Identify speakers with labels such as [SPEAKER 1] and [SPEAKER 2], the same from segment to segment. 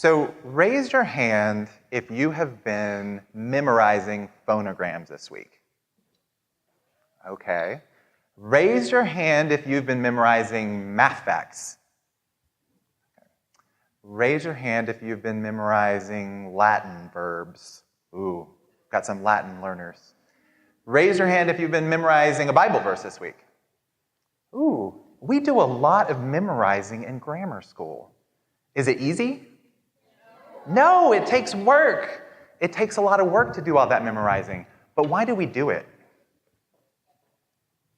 [SPEAKER 1] So raise your hand if you have been memorizing phonograms this week. Okay. Raise your hand if you've been memorizing math facts. Raise your hand if you've been memorizing Latin verbs. Ooh, got some Latin learners. Raise your hand if you've been memorizing a Bible verse this week. Ooh, we do a lot of memorizing in grammar school. Is it easy? No, it takes work. It takes a lot of work to do all that memorizing. But why do we do it?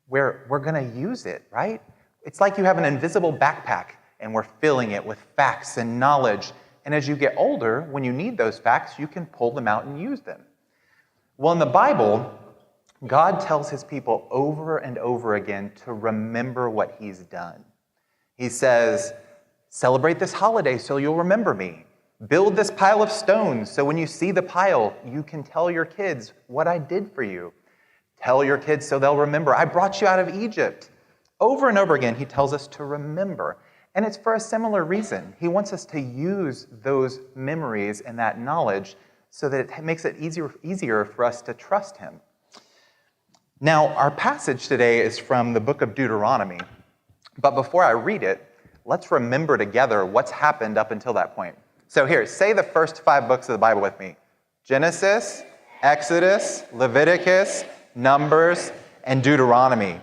[SPEAKER 1] We're going to use it, right? It's like you have an invisible backpack, and we're filling it with facts and knowledge. And as you get older, when you need those facts, you can pull them out and use them. Well, in the Bible, God tells his people over and over again to remember what he's done. He says, celebrate this holiday so you'll remember me. Build this pile of stones so when you see the pile, you can tell your kids what I did for you. Tell your kids so they'll remember, I brought you out of Egypt. Over and over again, he tells us to remember. And it's for a similar reason. He wants us to use those memories and that knowledge so that it makes it easier for us to trust him. Now, our passage today is from the book of Deuteronomy. But before I read it, let's remember together what's happened up until that point. So here, say the first 5 books of the Bible with me. Genesis, Exodus, Leviticus, Numbers, and Deuteronomy.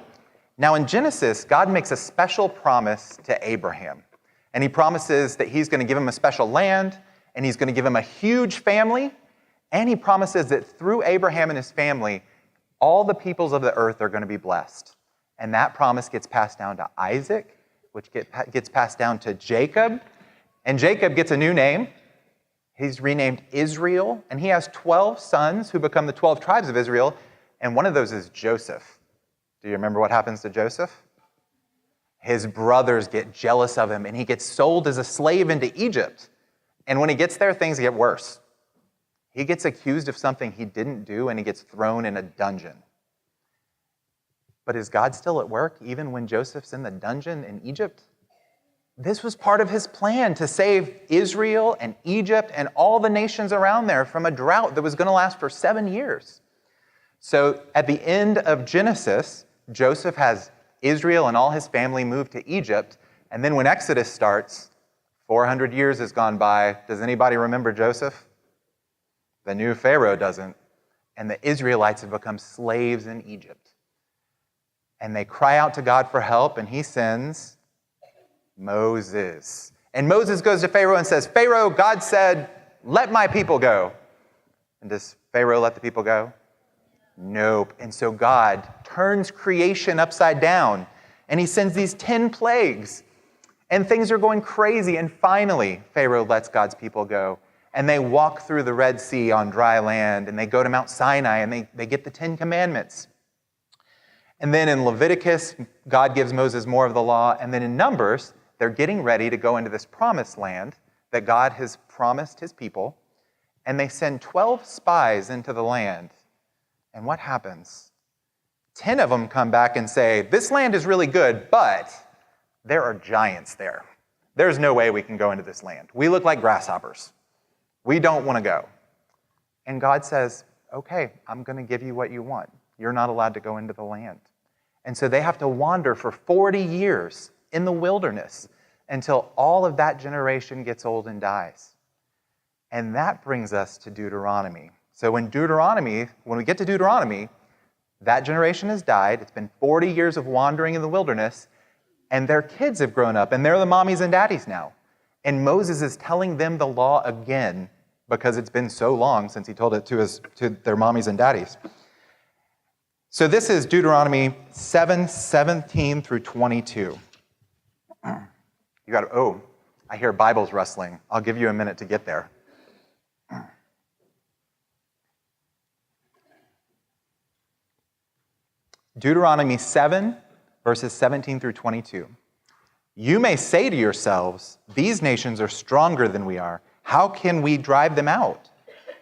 [SPEAKER 1] Now in Genesis, God makes a special promise to Abraham. And he promises that he's going to give him a special land, and he's going to give him a huge family, and he promises that through Abraham and his family, all the peoples of the earth are going to be blessed. And that promise gets passed down to Isaac, which gets passed down to Jacob, and Jacob gets a new name. He's renamed Israel, and he has 12 sons who become the 12 tribes of Israel, and one of those is Joseph. Do you remember what happens to Joseph? His brothers get jealous of him, and he gets sold as a slave into Egypt. And when he gets there, things get worse. He gets accused of something he didn't do, and he gets thrown in a dungeon. But is God still at work even when Joseph's in the dungeon in Egypt? This was part of his plan to save Israel and Egypt and all the nations around there from a drought that was going to last for 7 years. So at the end of Genesis, Joseph has Israel and all his family moved to Egypt. And then when Exodus starts, 400 years has gone by. Does anybody remember Joseph? The new Pharaoh doesn't. And the Israelites have become slaves in Egypt. And they cry out to God for help, and he sends Moses. And Moses goes to Pharaoh and says, Pharaoh, God said, let my people go. And does Pharaoh let the people go? Nope. And so God turns creation upside down, and he sends these 10 plagues, and things are going crazy. And finally, Pharaoh lets God's people go, and they walk through the Red Sea on dry land, and they go to Mount Sinai, and they get the 10 commandments. And then in Leviticus, God gives Moses more of the law, and then in Numbers, they're getting ready to go into this promised land that God has promised his people, and they send 12 spies into the land. And what happens? 10 of them come back and say, this land is really good, but there are giants there. There's no way we can go into this land. We look like grasshoppers. We don't want to go. And God says, okay, I'm going to give you what you want. You're not allowed to go into the land. And so they have to wander for 40 years in the wilderness until all of that generation gets old and dies. And that brings us to Deuteronomy. So when we get to Deuteronomy, that generation has died. It's been 40 years of wandering in the wilderness, and their kids have grown up, and they're the mommies and daddies now. And Moses is telling them the law again because it's been so long since he told it to their mommies and daddies. So this is Deuteronomy 7:17 through 22. I hear Bibles rustling. I'll give you a minute to get there. Deuteronomy 7, verses 17 through 22. You may say to yourselves, these nations are stronger than we are. How can we drive them out?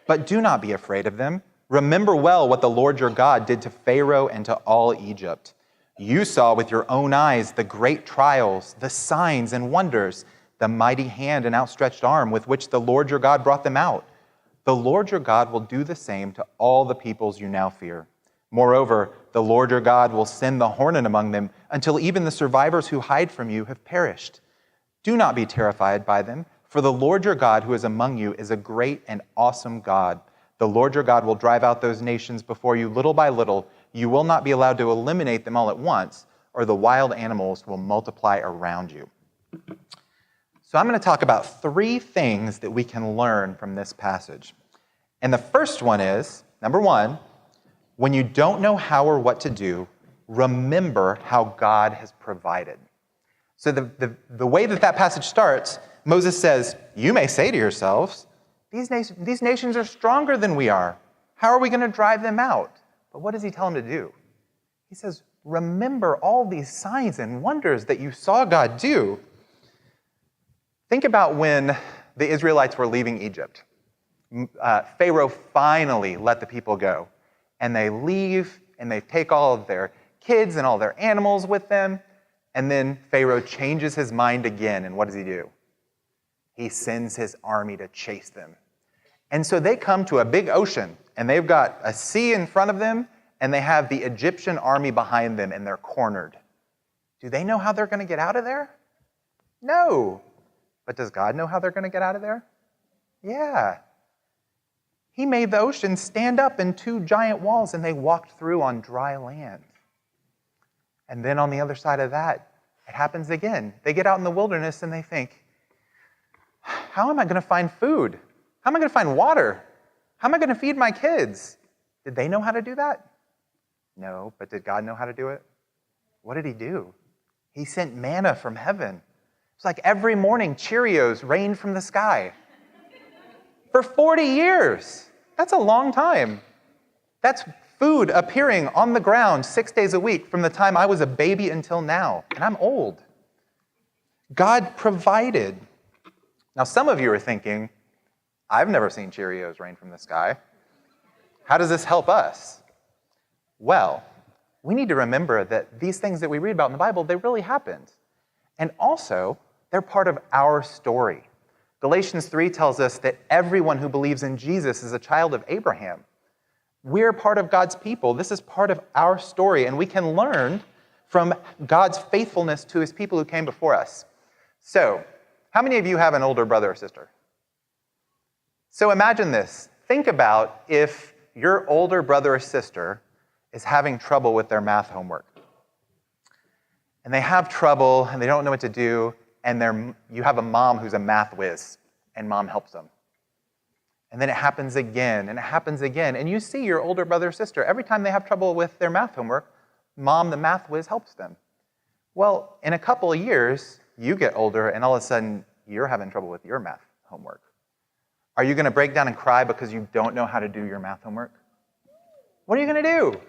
[SPEAKER 1] But do not be afraid of them. Remember well what the Lord your God did to Pharaoh and to all Egypt. You saw with your own eyes the great trials, the signs and wonders the mighty hand and outstretched arm with which the Lord your God brought them out. The Lord your God will do the same to all the peoples you now fear. Moreover, the Lord your God will send the hornet among them until even the survivors who hide from you have perished. Do not be terrified by them, for the Lord your God who is among you is a great and awesome God. The Lord your God will drive out those nations before you little by little. You will not be allowed to eliminate them all at once, or the wild animals will multiply around you. So I'm going to talk about 3 things that we can learn from this passage. And the first one is, number 1, when you don't know how or what to do, remember how God has provided. So the way that passage starts, Moses says, you may say to yourselves, these nations are stronger than we are. How are we going to drive them out? But what does he tell them to do? He says, remember all these signs and wonders that you saw God do. Think about when the Israelites were leaving Egypt. Pharaoh finally let the people go. And they leave, and they take all of their kids and all their animals with them. And then Pharaoh changes his mind again, and what does he do? He sends his army to chase them. And so they come to a big ocean, and they've got a sea in front of them, and they have the Egyptian army behind them, and they're cornered. Do they know how they're going to get out of there? No. But does God know how they're going to get out of there? Yeah. He made the ocean stand up in 2 giant walls, and they walked through on dry land. And then on the other side of that, it happens again. They get out in the wilderness, and they think, how am I going to find food? How am I going to find water? How am I going to feed my kids? Did they know how to do that? No, but did God know how to do it? What did he do? He sent manna from heaven. It's like every morning Cheerios rained from the sky. For 40 years. That's a long time. That's food appearing on the ground 6 days a week from the time I was a baby until now. And I'm old. God provided. Now, some of you are thinking, I've never seen Cheerios rain from the sky. How does this help us? Well, we need to remember that these things that we read about in the Bible, they really happened. And also, they're part of our story. Galatians 3 tells us that everyone who believes in Jesus is a child of Abraham. We're part of God's people. This is part of our story, and we can learn from God's faithfulness to his people who came before us. So, how many of you have an older brother or sister? So imagine this. Think about if your older brother or sister is having trouble with their math homework. And they have trouble, and they don't know what to do, and you have a mom who's a math whiz, and mom helps them. And then it happens again, and it happens again. And you see your older brother or sister, every time they have trouble with their math homework, mom, the math whiz, helps them. Well, in a couple of years, you get older, and all of a sudden, you're having trouble with your math homework. Are you going to break down and cry because you don't know how to do your math homework? What are you going to do?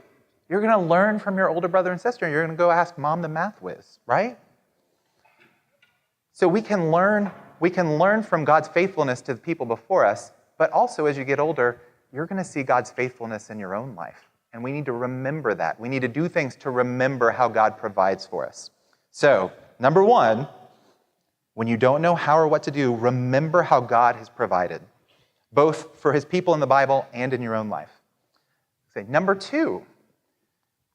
[SPEAKER 1] You're going to learn from your older brother and sister, and you're going to go ask mom, the math whiz, right? So we can learn from God's faithfulness to the people before us, but also as you get older, you're going to see God's faithfulness in your own life. And we need to remember that. We need to do things to remember how God provides for us. So, number 1, when you don't know how or what to do, remember how God has provided, both for his people in the Bible and in your own life. Say, number 2,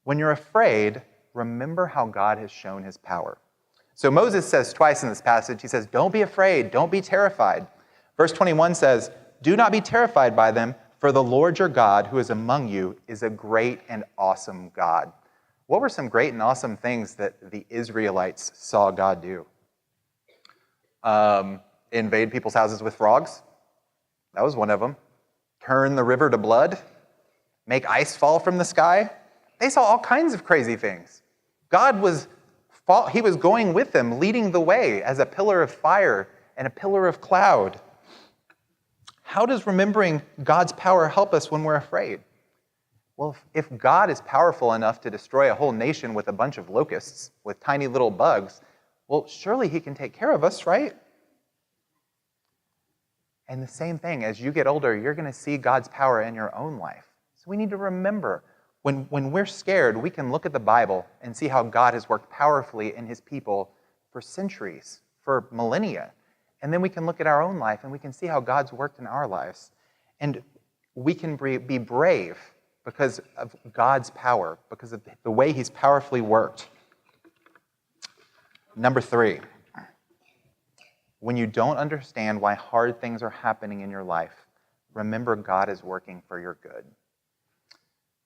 [SPEAKER 1] when you're afraid, remember how God has shown his power. So Moses says twice in this passage, he says, don't be afraid, don't be terrified. Verse 21 says, do not be terrified by them, for the Lord your God, who is among you, is a great and awesome God. What were some great and awesome things that the Israelites saw God do? Invade people's houses with frogs. That was one of them. Turn the river to blood. Make ice fall from the sky. They saw all kinds of crazy things. He was going with them, leading the way as a pillar of fire and a pillar of cloud. How does remembering God's power help us when we're afraid? Well, if God is powerful enough to destroy a whole nation with a bunch of locusts, with tiny little bugs, well, surely he can take care of us, right? And the same thing, as you get older, you're going to see God's power in your own life. So we need to remember, when we're scared, we can look at the Bible and see how God has worked powerfully in his people for centuries, for millennia. And then we can look at our own life and we can see how God's worked in our lives. And we can be brave because of God's power, because of the way he's powerfully worked. Number 3, when you don't understand why hard things are happening in your life, remember God is working for your good.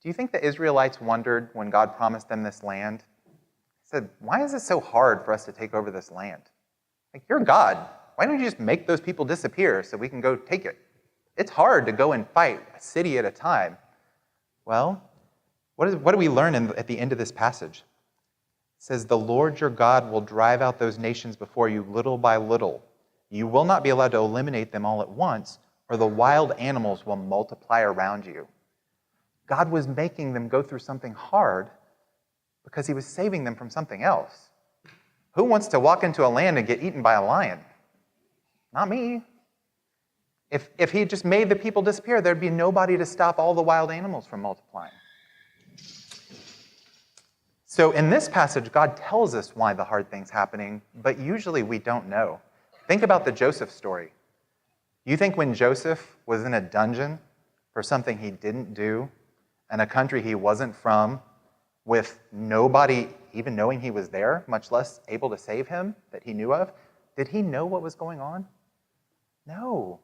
[SPEAKER 1] Do you think the Israelites wondered when God promised them this land? They said, why is it so hard for us to take over this land? Like, you're God. Why don't you just make those people disappear so we can go take it? It's hard to go and fight a city at a time. Well, what do we learn at the end of this passage? It says, the Lord your God will drive out those nations before you little by little. You will not be allowed to eliminate them all at once, or the wild animals will multiply around you. God was making them go through something hard because he was saving them from something else. Who wants to walk into a land and get eaten by a lion? Not me. If he just made the people disappear, there'd be nobody to stop all the wild animals from multiplying. So in this passage, God tells us why the hard thing's happening, but usually we don't know. Think about the Joseph story. You think when Joseph was in a dungeon for something he didn't do, in a country he wasn't from, with nobody even knowing he was there, much less able to save him that he knew of, did he know what was going on? No.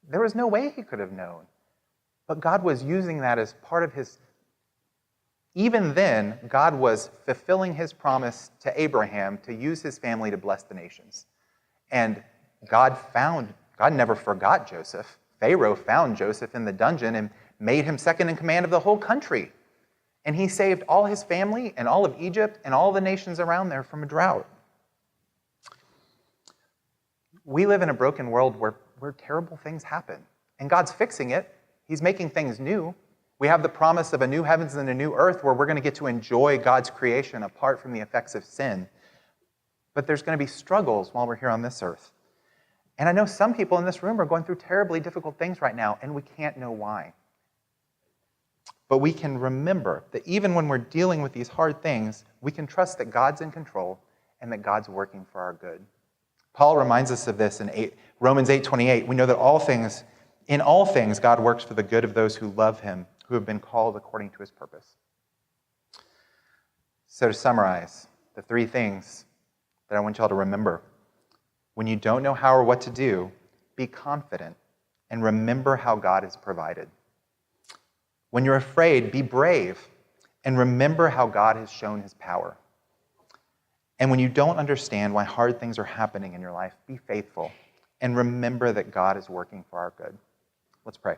[SPEAKER 1] There was no way he could have known. But God was using that as part of his... Even then, God was fulfilling his promise to Abraham to use his family to bless the nations. And God never forgot Joseph. Pharaoh found Joseph in the dungeon and made him second in command of the whole country. And he saved all his family and all of Egypt and all the nations around there from a drought. We live in a broken world where terrible things happen. And God's fixing it. He's making things new. We have the promise of a new heavens and a new earth where we're going to get to enjoy God's creation apart from the effects of sin. But there's going to be struggles while we're here on this earth. And I know some people in this room are going through terribly difficult things right now, and we can't know why. But we can remember that even when we're dealing with these hard things, we can trust that God's in control and that God's working for our good. Paul reminds us of this in Romans 8:28. We know that in all things, God works for the good of those who love him, who have been called according to his purpose. So to summarize, the 3 things that I want y'all to remember. When you don't know how or what to do, be confident and remember how God has provided. When you're afraid, be brave and remember how God has shown his power. And when you don't understand why hard things are happening in your life, be faithful and remember that God is working for our good. Let's pray.